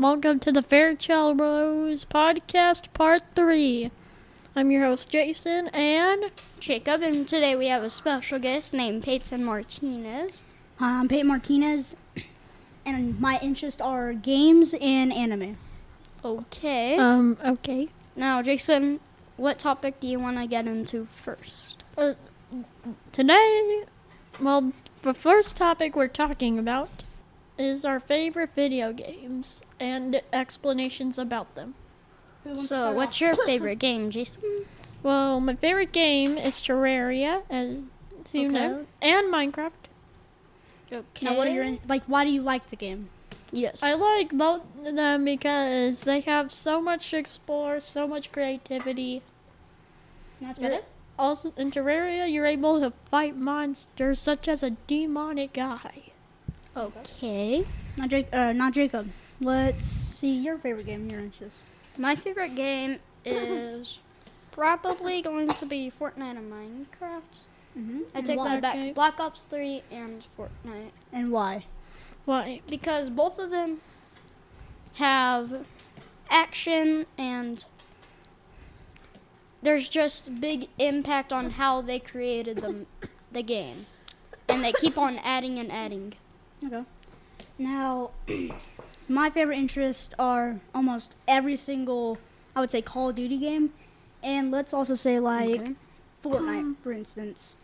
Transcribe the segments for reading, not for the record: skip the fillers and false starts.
welcome to the Fairchild Bros podcast part 3. I'm your host Jason and Jacob, and today we have a special guest named Peyton Martinez. Hi, I'm Peyton Martinez, and my interests are games and anime. Okay. Okay. Now, Jason, what topic do you want to get into first? Today, the first topic we're talking about is our favorite video games and explanations about them. So, what's your favorite game, Jason? Well, my favorite game is Terraria, as you know, and Minecraft. Okay. Now, why do you like the game? Yes. I like both of them because they have so much to explore, so much creativity. That's about it? Also, in Terraria, you're able to fight monsters such as a demonic guy. Okay. Now, Jacob, let's see your favorite game and your interests. My favorite game is probably going to be Fortnite and Minecraft. Mm-hmm. I take that back. Black Ops 3 and Fortnite. And why? Why? Because both of them have action and there's just big impact on how they created the game. And they keep on adding and adding. Okay. Now, my favorite interests are almost every single, I would say, Call of Duty game. And let's also say, Fortnite, for instance.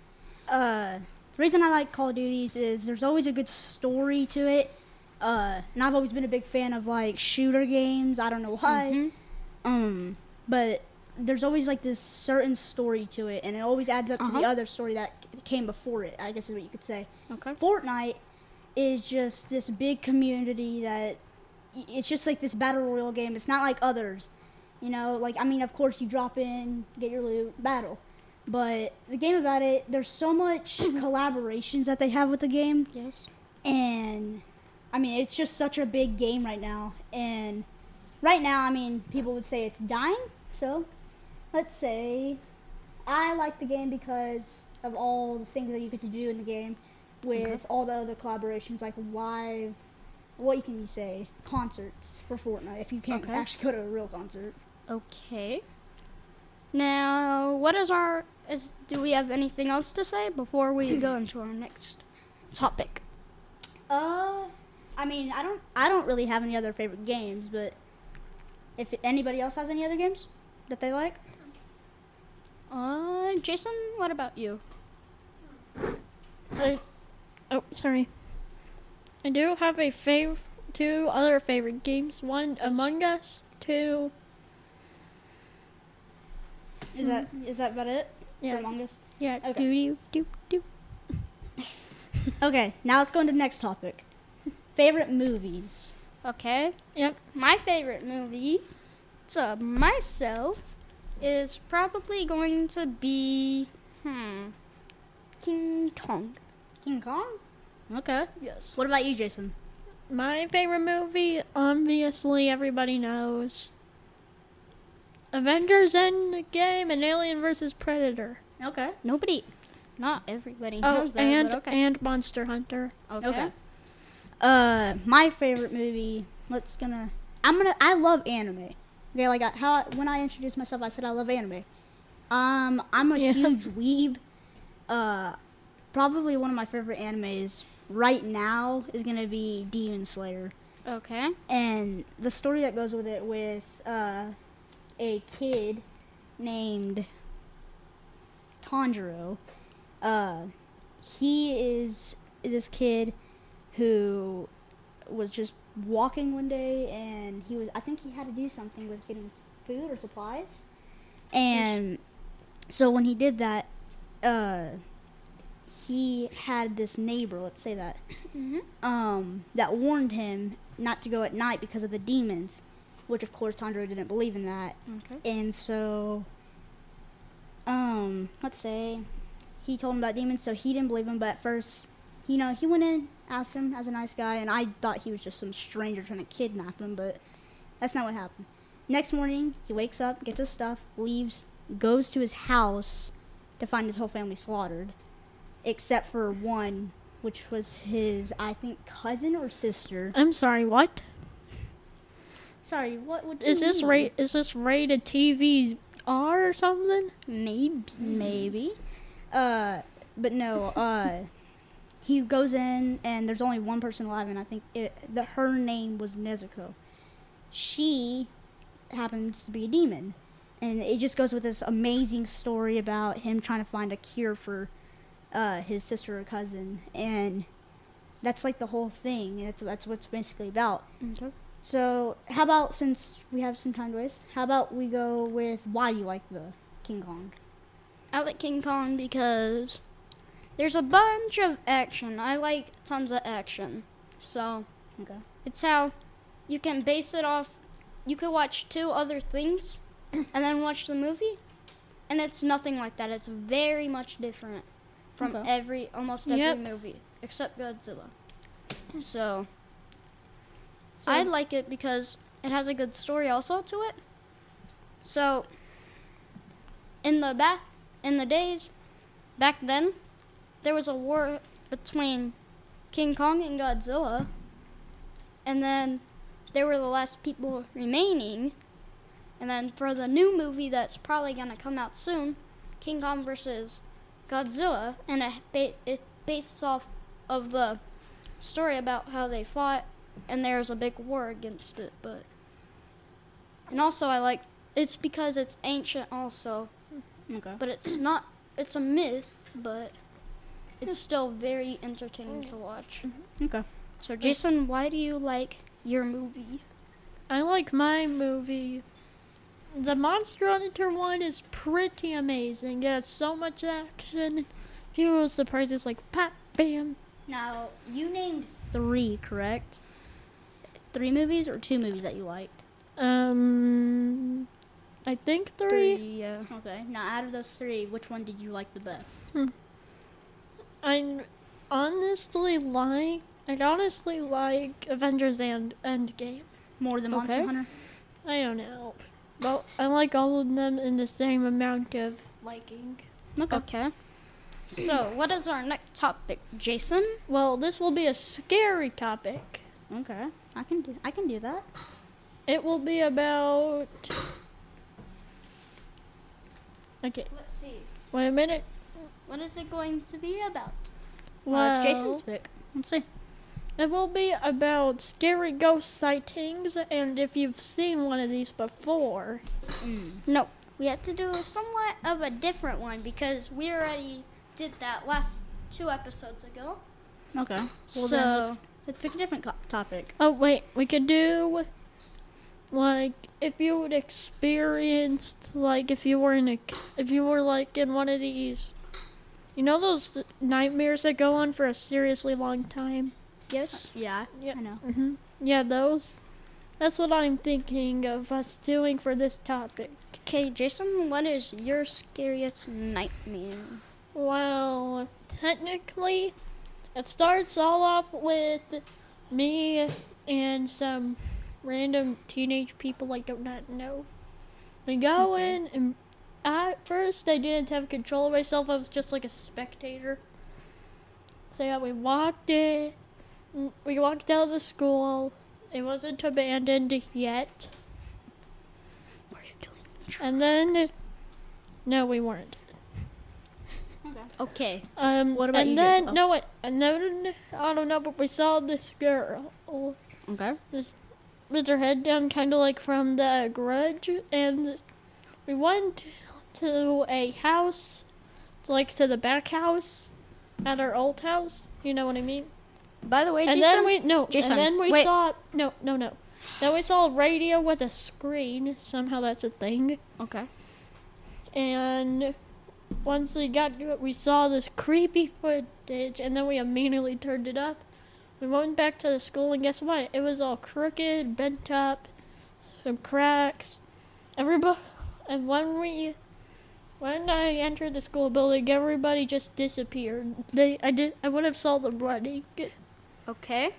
The reason I like Call of Duties is there's always a good story to it. And I've always been a big fan of, shooter games. I don't know why. But there's always, this certain story to it. And it always adds up to the other story that came before it, I guess is what you could say. Okay. Fortnite is just this big community that it's just like this battle royale game. It's not like others, of course you drop in, get your loot, battle, but the game about it, there's so much collaborations that they have with the game. Yes. And it's just such a big game right now, and right now people would say it's dying. So let's say I like the game because of all the things that you get to do in the game with all the other collaborations, like live, what can you say, concerts for Fortnite, if you can't actually go to a real concert. Okay. Now, do we have anything else to say before we go into our next topic? I don't really have any other favorite games, but if anybody else has any other games that they like? Jason, what about you? Sorry. I do have two other favorite games. One, Among Us. Two. Is that about it? Yeah. For Among Us? Yeah. Okay. Do. Okay, now let's go into the next topic. Favorite movies. Okay. Yep. My favorite movie, myself, is probably going to be, King Kong. King Kong? Okay. Yes. What about you, Jason? My favorite movie, obviously, everybody knows. Avengers Endgame and Alien vs. Predator. Okay. Not everybody knows that, and but okay. and Monster Hunter. Okay. My favorite movie, I love anime. Okay, when I introduced myself, I said I love anime. I'm a huge weeb. Probably one of my favorite animes right now is gonna be Demon Slayer. Okay. And the story that goes with it, with a kid named Tanjiro. He is this kid who was just walking one day, and I think he had to do something with getting food or supplies. And so when he did that, he had this neighbor, let's say that, that warned him not to go at night because of the demons, which of course Tanjiro didn't believe in that. Okay. And so, let's say he told him about demons, so he didn't believe him, but at first, he went in, asked him as a nice guy, and I thought he was just some stranger trying to kidnap him, but that's not what happened. Next morning, he wakes up, gets his stuff, leaves, goes to his house to find his whole family slaughtered, except for one, which was his, I think, cousin or sister. I'm sorry, what? Sorry, what Is this rated TV R or something? Maybe. But no, he goes in and there's only one person alive, and I think her name was Nezuko. She happens to be a demon. And it just goes with this amazing story about him trying to find a cure for his sister or cousin. And that's like the whole thing. And that's what it's basically about. Okay. So how about, since we have some time to waste, how about we go with why you like the King Kong? I like King Kong because there's a bunch of action. I like tons of action. So Okay. it's how you can base it off. You could watch 2 other things and then watch the movie, and it's nothing like that. It's very much different from Okay. almost every movie except Godzilla. So I like it because it has a good story also to it. So in the days back then, there was a war between King Kong and Godzilla, and then they were the last people remaining. And then for the new movie that's probably going to come out soon, King Kong versus Godzilla, and it based off of the story about how they fought, and there's a big war against it. And also it's because it's ancient also, Okay. but it's a myth, but it's still very entertaining to watch. Okay. So Jason, why do you like your movie? I like my movie. The Monster Hunter one is pretty amazing. It has so much action. Few surprises like pop, bam. Now, you named 3, correct? 3 movies or 2 movies that you liked? I think 3. Yeah. Okay. Now, out of those 3, which one did you like the best? I'd honestly like Avengers and Endgame. More than Monster Okay. Hunter? I don't know. Well, I like all of them in the same amount of liking. Okay. So, what is our next topic, Jason? Well, this will be a scary topic. Okay. I can do that. It will be about... Okay, Let's see. wait a minute. What is it going to be about? Well, it's Jason's pick. Let's see. It will be about scary ghost sightings, and if you've seen one of these before. No, we have to do somewhat of a different one because we already did that last 2 episodes ago. Okay. Well, So- then let's pick a different topic. Oh wait, we could do like if you would experienced like if you were like in one of these, you know those nightmares that go on for a seriously long time. Yes. Yeah, Yeah. I know. Yeah, those. That's what I'm thinking of us doing for this topic. Okay, Jason, what is your scariest nightmare? Well, technically, it starts all off with me and some random teenage people I do not know. We go in, and at first I didn't have control of myself. I was just like a spectator. So yeah, we walked in. We walked out of the school. It wasn't abandoned yet. What are you doing? And then, no, we weren't. Okay. What about and you, then, Jacob? no, wait, and then, I don't know, but we saw this girl, Okay. this, with her head down, kind of like from The Grudge, and we went to a house, like to the back house, at our old house, you know what I mean? By the way, And Jason. and then we wait. saw, no. Then we saw a radio with a screen, somehow that's a thing. Okay. And once we got to it, we saw this creepy footage, and then we immediately turned it off. We went back to the school, and guess what? It was all crooked, bent up, some cracks. Everybody, and when I entered the school building, everybody just disappeared. I would have saw them running. Okay.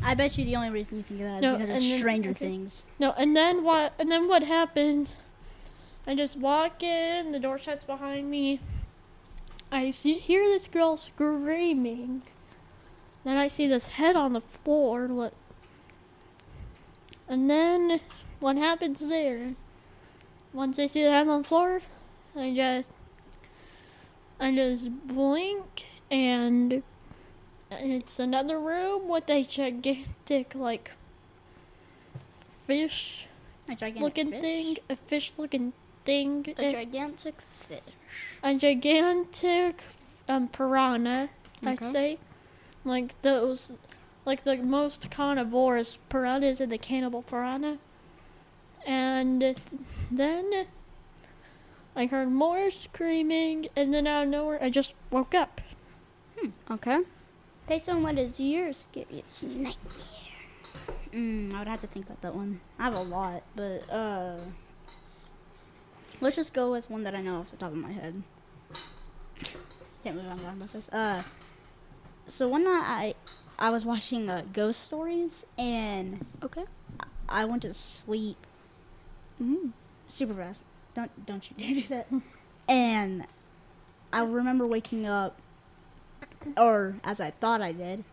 I bet you the only reason you think of that is No, because of and then- Stranger okay. Things. No, and then what happened? I just walk in, the door shuts behind me. I hear this girl screaming. Then I see this head on the floor. And then what happens there? Once I see that on the floor, I just blink, and it's another room with a gigantic, like, fish A gigantic looking fish? thing. A fish looking thing. A gigantic fish. A gigantic piranha, I'd Okay. say. Like those, like the most carnivorous piranhas in the cannibal piranha. And then I heard more screaming, and then out of nowhere, I just woke up. Okay. Peyton, what is your scariest nightmare? I would have to think about that one. I have a lot, but let's just go with one that I know off the top of my head. Can't believe I'm talking about this. So one night I was watching Ghost Stories, and Okay. I went to sleep super fast. Don't you dare do that. And I remember waking up, or as I thought I did,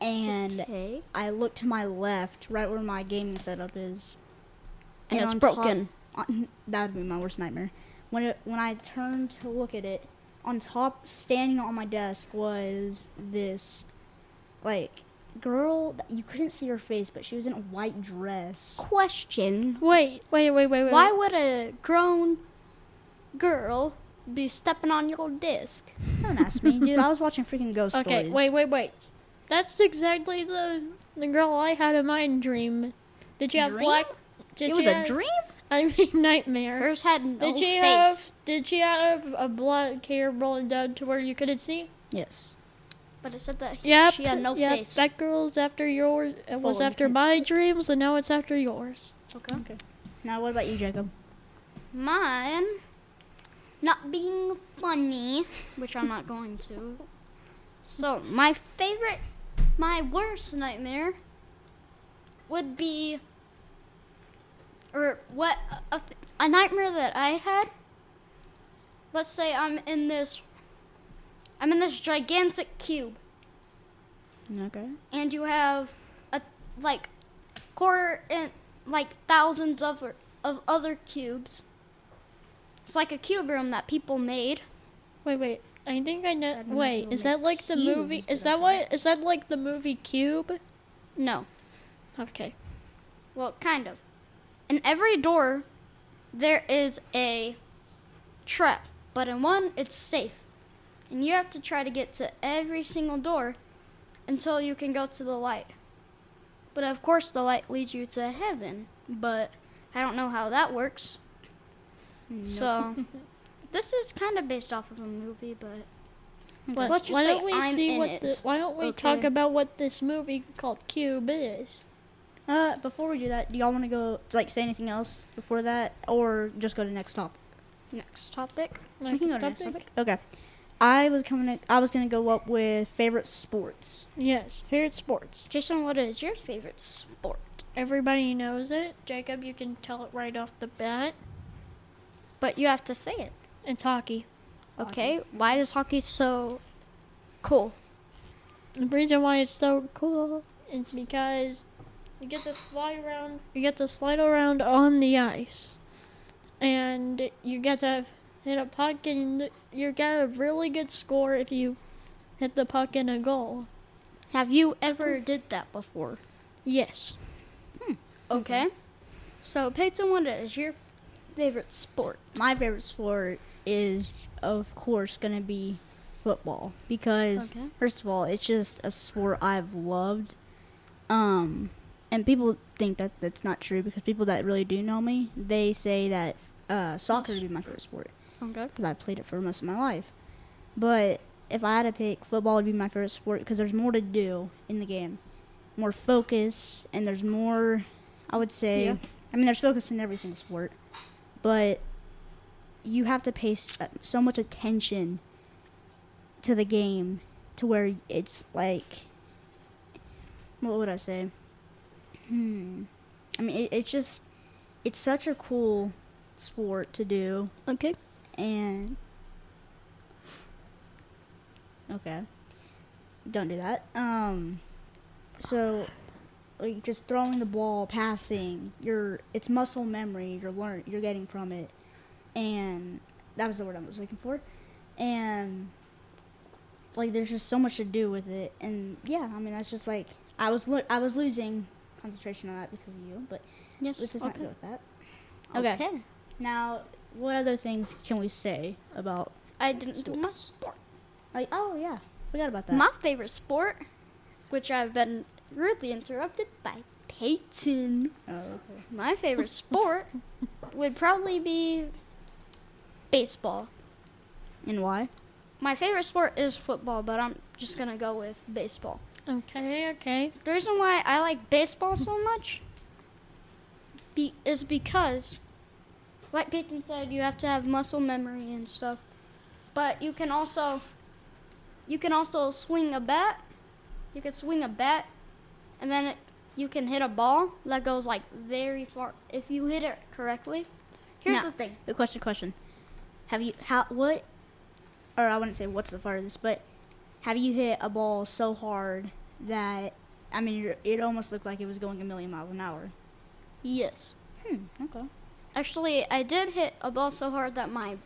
and Okay. I looked to my left, right where my gaming setup is, And it's on top- broken. that would be my worst nightmare. When I turned to look at it, on top, standing on my desk, was this, like, girl that you couldn't see her face, but she was in a white dress. Question. Wait. Why would a grown girl be stepping on your disc? Don't ask me, dude. I was watching freaking Ghost Okay, Stories. wait. That's exactly the girl I had in my dream. Did you have Dream? black? It was a dream? I mean nightmare. Hers had no Did she face. have a black hair rolling down to where you couldn't see? Yes. But it said that Yep. she had no yep, face. that girl's after yours. It was Oh, after okay. my dreams, and now it's after yours. Okay. Now, what about you, Jacob? Mine, not being funny, which I'm not going to. So, my worst nightmare would be, or what, a nightmare that I had. Let's say I'm in this gigantic cube, Okay. and you have like quarter and like thousands of other cubes. It's like a cube room that people made. Wait. I think I know. I've never Wait, is that like the cubes, movie? but Is that what? Is that like the movie Cube? No, Okay. well, kind of. In every door, there is a trap, but in one, it's safe. And you have to try to get to every single door until you can go to the light. But of course, the light leads you to heaven, but I don't know how that works. So, this is kind of based off of a movie, but let's just why say don't we I'm see in what it. why don't we Okay. talk about what this movie called Cube is? Before we do that, do y'all want to go, like, say anything else before that, or just go to next topic? Next topic. We can go Next to next topic? topic. Okay. I was gonna go up with favorite sports. Yes, favorite sports. Jason, what is your favorite sport? Everybody knows it. Jacob, you can tell it right off the bat. But you have to say it. It's hockey. Okay, why is hockey so cool? The reason why it's so cool is because you get to slide around. You get to slide around on the ice, and you get to hit a puck, and you get a really good score if you hit the puck in a goal. Have you ever did that before? Yes. Okay. So, Peyton, what is your favorite sport? My favorite sport is, of course, gonna be football because, Okay. first of all, it's just a sport I've loved. And people think that that's not true because people that really do know me, they say that soccer would be my favorite sport Okay. because I played it for most of my life. But if I had to pick, football would be my favorite sport because there's more to do in the game, more focus, and there's more. I would say, Yeah. I mean, there's focus in every single sport, but you have to pay so much attention to the game to where it's like, what would I say? I mean, it's just, it's such a cool sport to do, Okay. and okay, don't do that. So like just throwing the ball, passing. It's muscle memory. You're getting from it, and that was the word I was looking for. And like there's just so much to do with it, and yeah, I mean that's just like I was losing concentration on that because of you, but Yes. let's just not Okay. go with that. Okay. Now, what other things can we say about I didn't do my Sports. sport. like? Oh yeah, forgot about that. My favorite sport, which I've been rudely interrupted by Peyton. Oh, okay. My favorite sport would probably be baseball. And why? My favorite sport is football, but I'm just gonna go with baseball. Okay. The reason why I like baseball so much is because, like Peyton said, you have to have muscle memory and stuff. But you can also swing a bat. You can swing a bat, and then you can hit a ball that goes like very far if you hit it correctly. Here's Now, the thing. The question. I wouldn't say what's the farthest, but have you hit a ball so hard that, I mean, it almost looked like it was going a million miles an hour? Yes. Okay. Actually, I did hit a ball so hard that my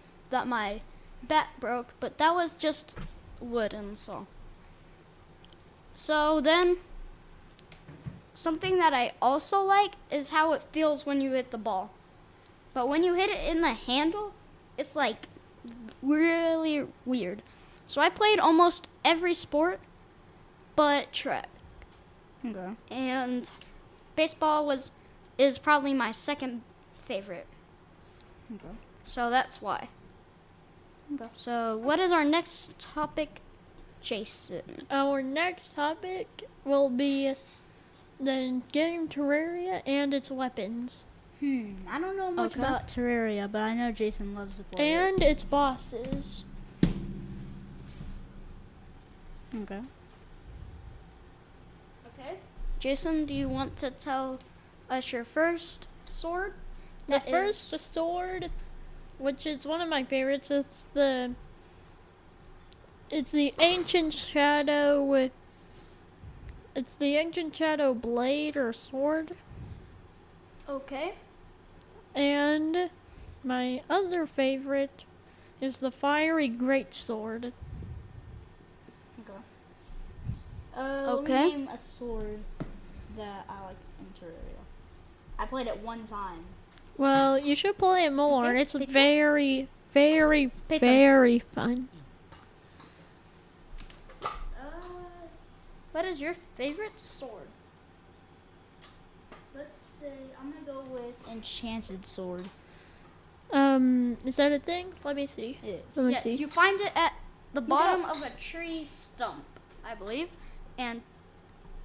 bat broke, but that was just wooden, so. So then, something that I also like is how it feels when you hit the ball. But when you hit it in the handle, it's like really weird. So I played almost every sport but track. Okay. And baseball is probably my second favorite. Okay. So that's why. Okay. So what is our next topic, Jason? Our next topic will be the game Terraria and its weapons. I don't know much Okay. about Terraria, but I know Jason loves to play it. And its bosses. Okay. Okay. Jason, do you want to tell us your first sword? The first sword, which is one of my favorites, it's the Ancient Shadow. It's the Ancient Shadow blade or sword. Okay. And my other favorite is the fiery greatsword. Let Okay. me name a sword that I like in Terraria. I played it one time. Well, you should play it more. Okay, It's pick one. very, very, Pick one. very fun. What is your favorite sword? Let's say I'm gonna go with Enchanted Sword. Is that a thing? Let me see. It is. Let me Yes, see. you find it at the bottom of a tree stump, I believe. And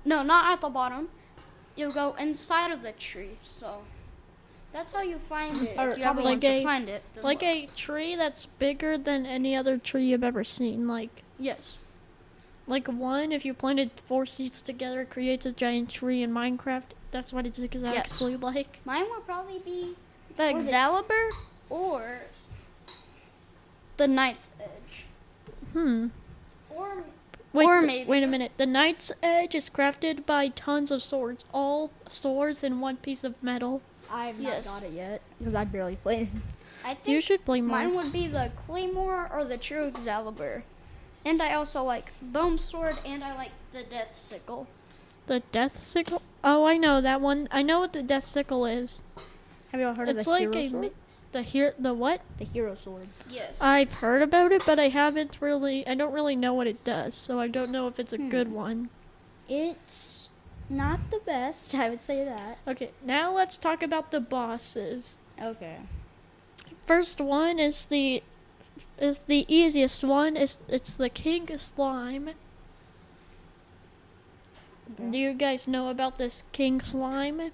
no, not at the bottom. You go inside of the tree, so that's how you find it. Or If you ever probably want to find it, then Like look. a tree that's bigger than any other tree you've ever seen. Yes. Like one, if you planted 4 seeds together, it creates a giant tree in Minecraft. That's what it's exactly like. Mine would probably be the Or the- Excalibur or the Knight's Edge. Or Wait, Or maybe- wait a minute. The Knight's Edge is crafted by tons of swords. All swords in one piece of metal. I've Yes. not got it yet because I barely played. I think You should play more. mine would be the Claymore or the True Excalibur. And I also like Bone Sword and I like the Death Sickle. The Death Sickle? Oh, I know that one. I know what the Death Sickle is. Have you all heard It's of the like Hero Sword? the what? The Hero Sword. Yes. I've heard about it, but I don't really know what it does, so I don't know if it's a good one. It's not the best, I would say that. Okay, now let's talk about the bosses. Okay. First one is the easiest one. It's the King Slime. Okay. Do you guys know about this King Slime?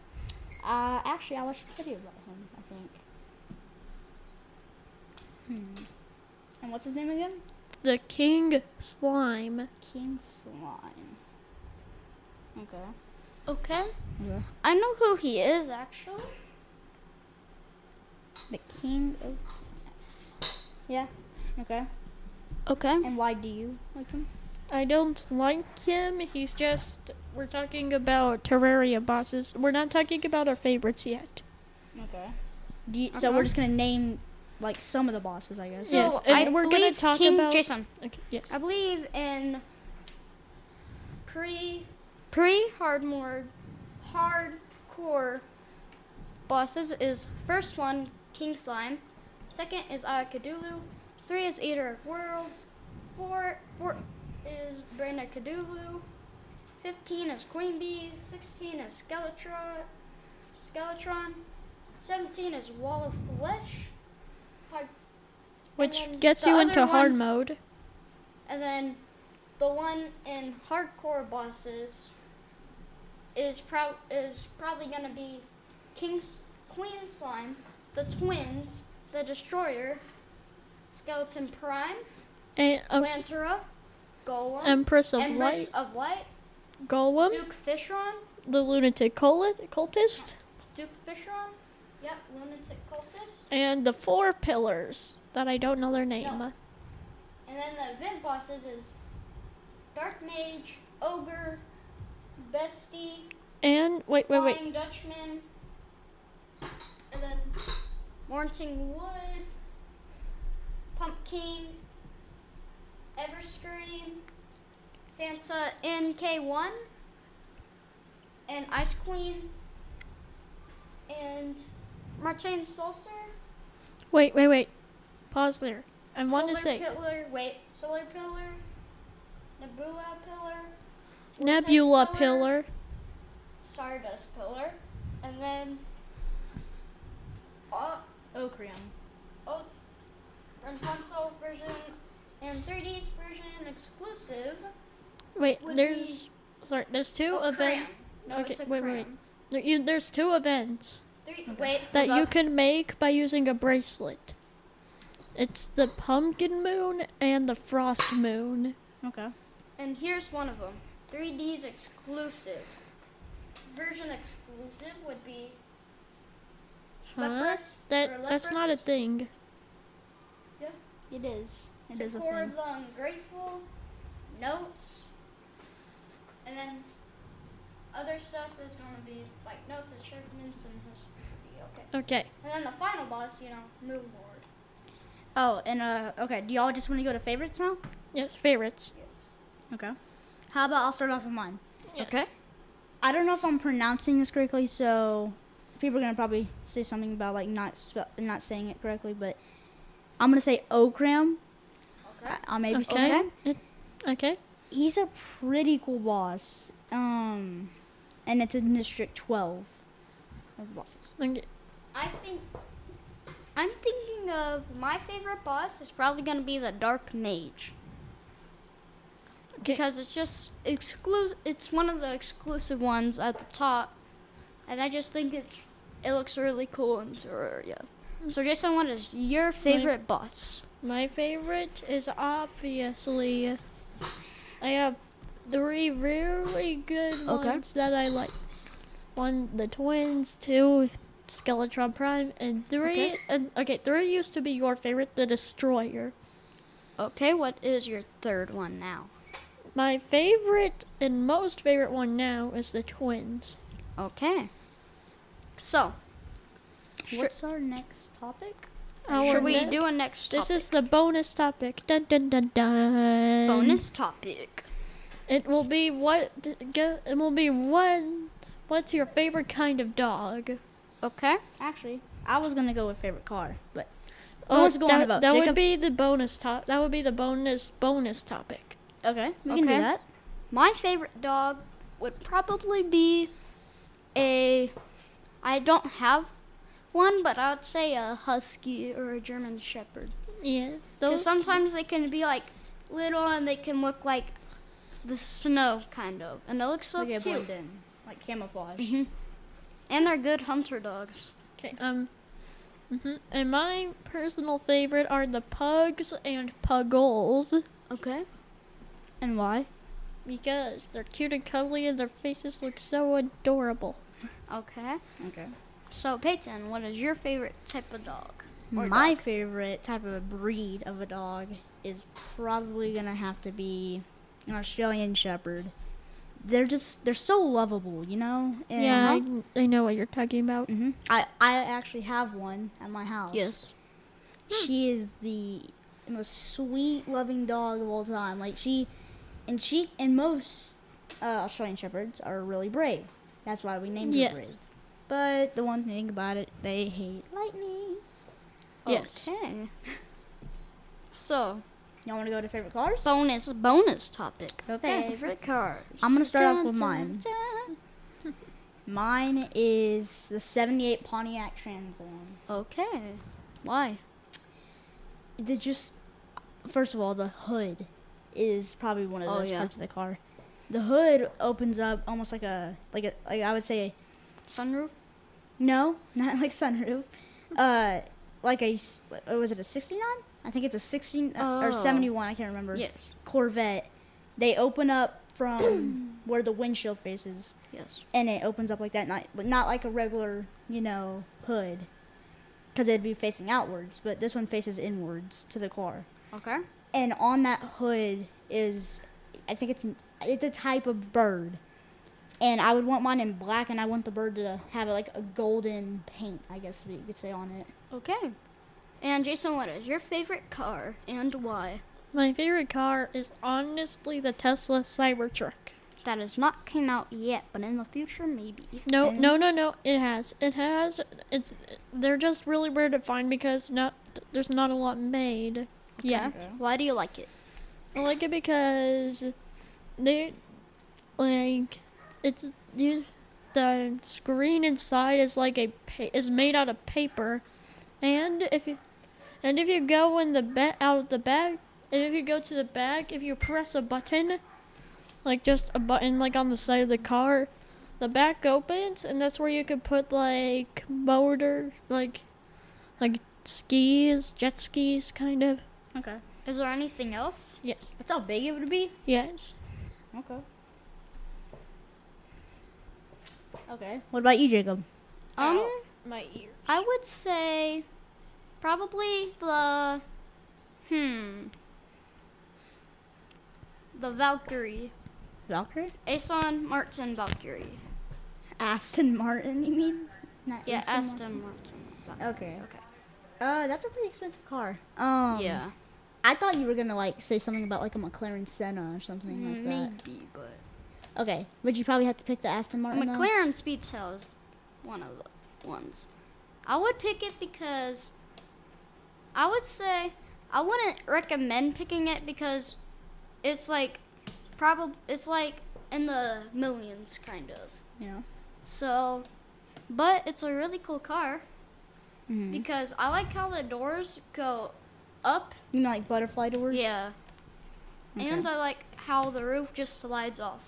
Actually, I watched a video about him, I think. And what's his name again? The King Slime. King Slime. Okay. Okay. Okay. I know who he is actually. The King of... Yeah. Okay. Okay. And why do you like him? I don't like him. He's just. We're talking about Terraria bosses. We're not talking about our favorites yet. Okay. So we're just gonna name like some of the bosses, I guess. So Yes, I and we're gonna believe talk King about. Jason. Okay, yes. I believe in hardcore bosses is first one King Slime, second is Cthulhu, 3 is Eater of Worlds, 4 is Brenda Cthulhu, 15 is Queen Bee, 16 is Skeletron, 17 is Wall of Flesh, Which then gets the you other into hard one- mode. and then the one in hardcore bosses is probably gonna be Queen Slime, the Twins, the Destroyer, Skeleton Prime, And Lantera, Golem, Empress of Empress Light, of Light, Golem, Duke Fishron, the Lunatic Cultist, Duke Fishron, yep, Lunatic Cultist, and the 4 pillars that I don't know their name. No. And then the event bosses is Dark Mage, Ogre, Bestie, And wait. Flying Dutchman, and then Morning Wood, Pumpkin, Everscream, Santa NK1, and Ice Queen, and Martin Saucer. Wait. Pause there. I want to Solar say Pillar, Nebula Pillar, Nebula Vortex Pillar. Stardust Pillar, and then Ocrium. Rapunzel version and 3D's version exclusive. Wait, would there's 2 events. Crayon. No, Okay, it's a wait. crayon. There's 2 events Wait, that hold you up. can make by using a bracelet. It's the Pumpkin Moon and the Frost Moon. Okay. And here's one of them. 3D's exclusive. Version exclusive would be Huh? Leprous or That's not a Leprous. thing. It is. It is a Support thing. the Ungrateful, Notes, and then other stuff is going to be like Notes, Achievements, and History. Okay. Okay. And then the final boss, Moon Lord. Oh, and okay. Do y'all just want to go to favorites now? Yes, favorites. Yes. Okay. How about I'll start off with mine? Yes. Okay. I don't know if I'm pronouncing this correctly, so people are gonna probably say something about like not saying it correctly, but I'm gonna say Okram. Okay. I'll maybe Okay. say that. Okay. He's a pretty cool boss. And it's in District 12 of bosses. Okay. I'm thinking of my favorite boss is probably going to be the Dark Mage. Okay. Because it's just exclusive. It's one of the exclusive ones at the top, and I just think it looks really cool in Terraria. So, Jason, what is your favorite boss? My favorite is obviously. I have 3 really good Okay. ones that I like. 1, the Twins. 2, Skeletron Prime, and 3. Okay. 3 used to be your favorite, the Destroyer. Okay, what is your third one now? My favorite and most favorite one now is the Twins. Okay. So, What's our next topic? Our should we ne- do a next topic? This is the bonus topic. Dun dun dun dun. bonus topic. It will be what's your favorite kind of dog? Okay. Actually, I was gonna go with favorite car, but Oh, wants to go on that, about? that would Jacob? be the bonus top. That would be the bonus topic. okay, we can do Okay. that. My favorite dog would probably be I don't have one, but I would say a husky or a German shepherd. Yeah, Because those. sometimes they can be like little and they can look like the snow kind of. And it looks so We get cute. blend in, like camouflage. Mhm. And they're good hunter dogs. Okay. And my personal favorite are the pugs and puggles Okay. And why? because they're cute and cuddly and their faces look so adorable. Okay. Okay. So Peyton, what is your favorite type of dog? Or My dog? favorite type of breed of a dog is probably gonna have to be an Australian Shepherd. They're so lovable, you know? And Yeah, I know what you're talking about. I actually have one at my house. Yes. She is the most sweet, loving dog of all time. Like and most Australian Shepherds are really brave. That's why we named her Brave. But the one thing about it, they hate lightning. Yes. Okay. So, y'all want to go to favorite cars? bonus topic. Okay. Favorite cars. I'm gonna start off with mine. Mine is the '78 Pontiac Trans Am. Okay. Why? First of all, the hood is probably one of the best yeah. parts of the car. The hood opens up almost like I would say, Sunroof? no, not like sunroof. Like was it a 69? I think it's a 16 or 71. I can't remember. Yes. Corvette. They open up from where the windshield faces. Yes. And it opens up like that, not like a regular, hood, because it'd be facing outwards. But this one faces inwards to the car. Okay. And on that hood is, I think it's a type of bird, and I would want mine in black, and I want the bird to have like a golden paint, I guess you could say, on it. Okay. And Jason, what is your favorite car and why? My favorite car is honestly the Tesla Cybertruck. That has not came out yet, but in the future, maybe. No. It has. They're just really rare to find because there's not a lot made yet. Okay. Why do you like it? I like it because the screen inside is like is made out of paper, and if you go in the out of the back, and if you go to the back, if you press a button, like just a button like on the side of the car, the back opens, and that's where you could put like motor, like skis, jet skis, kind of. Okay. Is there anything else? Yes. That's how big it would be? Yes. Okay. Okay. What about you, Jacob? My ears. I would say probably the Valkyrie. Valkyrie? Aston Martin Valkyrie. Aston Martin, you mean? Not Yeah, Aston Aston Martin. Okay. Okay. That's a pretty expensive car. Yeah. I thought you were gonna say something about like a McLaren Senna or something like that. Maybe, but Okay, but you probably have to pick the Aston Martin. McLaren Speedtail is one of the ones. I would pick it because I would say I wouldn't recommend picking it because it's like it's like in the millions kind of. Yeah. So, but it's a really cool car Mm-hmm. because I like how the doors go up. You mean like butterfly doors? Yeah. Okay. And I like how the roof just slides off.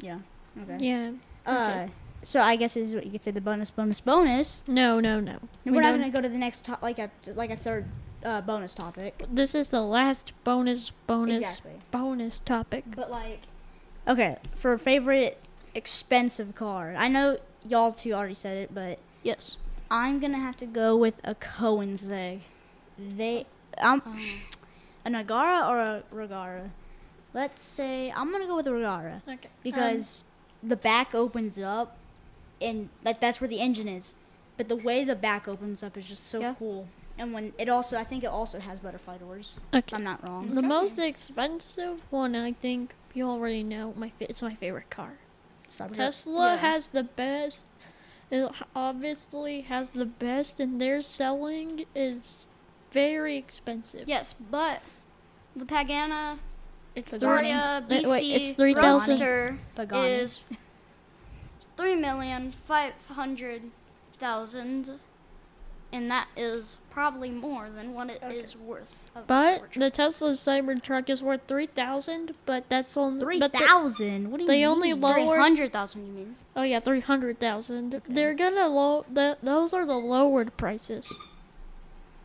Yeah. Okay. Yeah. So I guess is what you could say the bonus. No. And we're not gonna go to the next like a third bonus topic. This is the last bonus Exactly. bonus topic. But okay, for favorite expensive car, I know y'all two already said it, but Yes. I'm gonna have to go with a Koenigsegg. A Nagara or a Regara. Let's say I'm gonna go with a Regara Okay. because the back opens up, and that's where the engine is. But the way the back opens up is just so cool. And I think it also has butterfly doors. Okay. If I'm not wrong. The most expensive one, I think you already know. It's my favorite car. Tesla has the best. It obviously has the best, and their selling is very expensive. Yes, but the Pagana, It's Victoria, BC, it's 3,000. Roadster Pagani. is 3,500,000, and that is probably more than what it is worth. Of But a the Tesla Cybertruck is worth 3,000, but that's only 3,000. What do you they mean? only lowered. 300,000, you mean? Oh yeah, 300,000. They're gonna those are the lowered prices.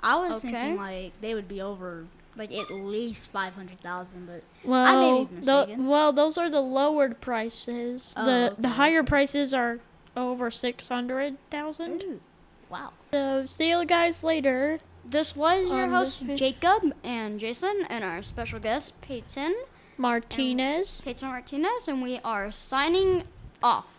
I was Okay. thinking like they would be over like at least 500,000, but Well, I may be mistaken. those are the lowered prices. Oh, The higher prices are over 600,000. Ooh, wow. So see you guys later. This was your host, this- Jacob and Jason, and our special guest, Peyton. Martinez. Martinez, and we are signing off.